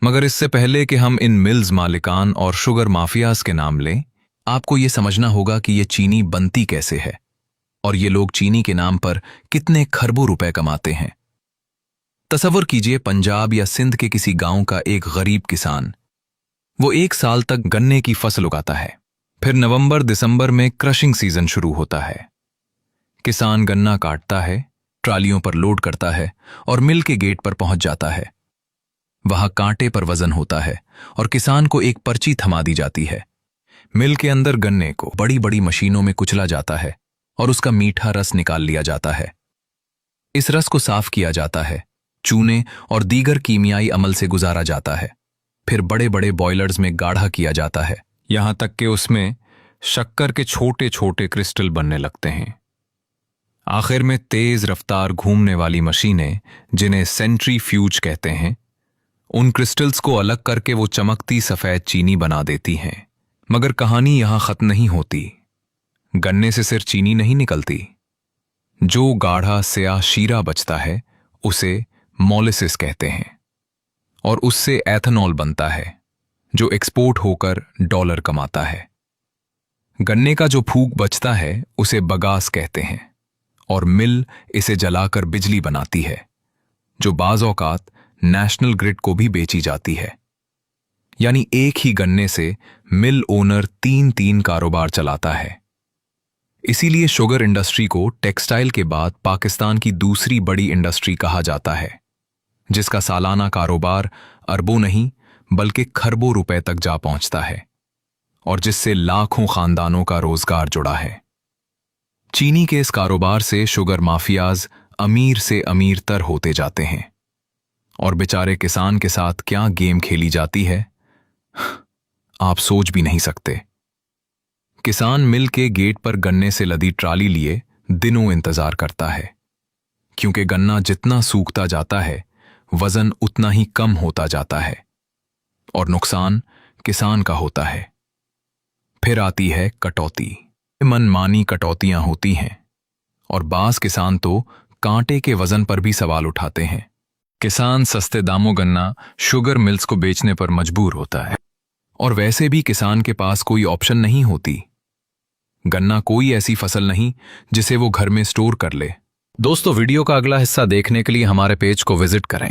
मगर इससे पहले कि हम इन मिल्स मालिकान और शुगर माफियाज के नाम लें, आपको ये समझना होगा कि ये चीनी बनती कैसे है और ये लोग चीनी के नाम पर कितने खरबों रुपए कमाते हैं। तसव्वुर कीजिए पंजाब या सिंध के किसी गांव का एक गरीब किसान। वो 1 साल तक गन्ने की फसल उगाता है। फिर नवंबर दिसंबर में क्रशिंग सीजन शुरू होता है। किसान गन्ना काटता है, ट्रालियों पर लोड करता है और मिल के गेट पर पहुंच जाता है। वहां कांटे पर वजन होता है और किसान को एक पर्ची थमा दी जाती है। मिल के अंदर गन्ने को बड़ी बड़ी मशीनों में कुचला जाता है और उसका मीठा रस निकाल लिया जाता है। इस रस को साफ किया जाता है, चूने और दीगर कीमियाई अमल से गुजारा जाता है। फिर बड़े बड़े बॉयलर्स में गाढ़ा किया जाता है, यहां तक कि उसमें शक्कर के छोटे छोटे क्रिस्टल बनने लगते हैं। आखिर में तेज रफ्तार घूमने वाली मशीनें, जिन्हें सेंट्रीफ्यूज कहते हैं, उन क्रिस्टल्स को अलग करके वो चमकती सफेद चीनी बना देती हैं। मगर कहानी यहां खत्म नहीं होती। गन्ने से सिर्फ चीनी नहीं निकलती। जो गाढ़ा स्याह शीरा बचता है उसे मोलिसिस कहते हैं और उससे एथेनॉल बनता है जो एक्सपोर्ट होकर डॉलर कमाता है। गन्ने का जो फूक बचता है उसे बगास कहते हैं और मिल इसे जलाकर बिजली बनाती है जो बाज़ औकात नेशनल ग्रिड को भी बेची जाती है। यानी एक ही गन्ने से मिल ओनर 3 कारोबार चलाता है। इसीलिए शुगर इंडस्ट्री को टेक्सटाइल के बाद पाकिस्तान की दूसरी बड़ी इंडस्ट्री कहा जाता है, जिसका सालाना कारोबार अरबों नहीं बल्कि खरबों रुपए तक जा पहुंचता है और जिससे लाखों खानदानों का रोजगार जुड़ा है। चीनी के इस कारोबार से शुगर माफियाज अमीर से अमीरतर होते जाते हैं और बेचारे किसान के साथ क्या गेम खेली जाती है, आप सोच भी नहीं सकते। किसान मिल के गेट पर गन्ने से लदी ट्राली लिए दिनों इंतजार करता है, क्योंकि गन्ना जितना सूखता जाता है वजन उतना ही कम होता जाता है और नुकसान किसान का होता है। फिर आती है कटौती। मनमानी कटौतियां होती हैं और बास किसान तो कांटे के वजन पर भी सवाल उठाते हैं। किसान सस्ते दामों गन्ना शुगर मिल्स को बेचने पर मजबूर होता है और वैसे भी किसान के पास कोई ऑप्शन नहीं होती। गन्ना कोई ऐसी फसल नहीं जिसे वो घर में स्टोर कर ले। दोस्तों, वीडियो का अगला हिस्सा देखने के लिए हमारे पेज को विजिट करें।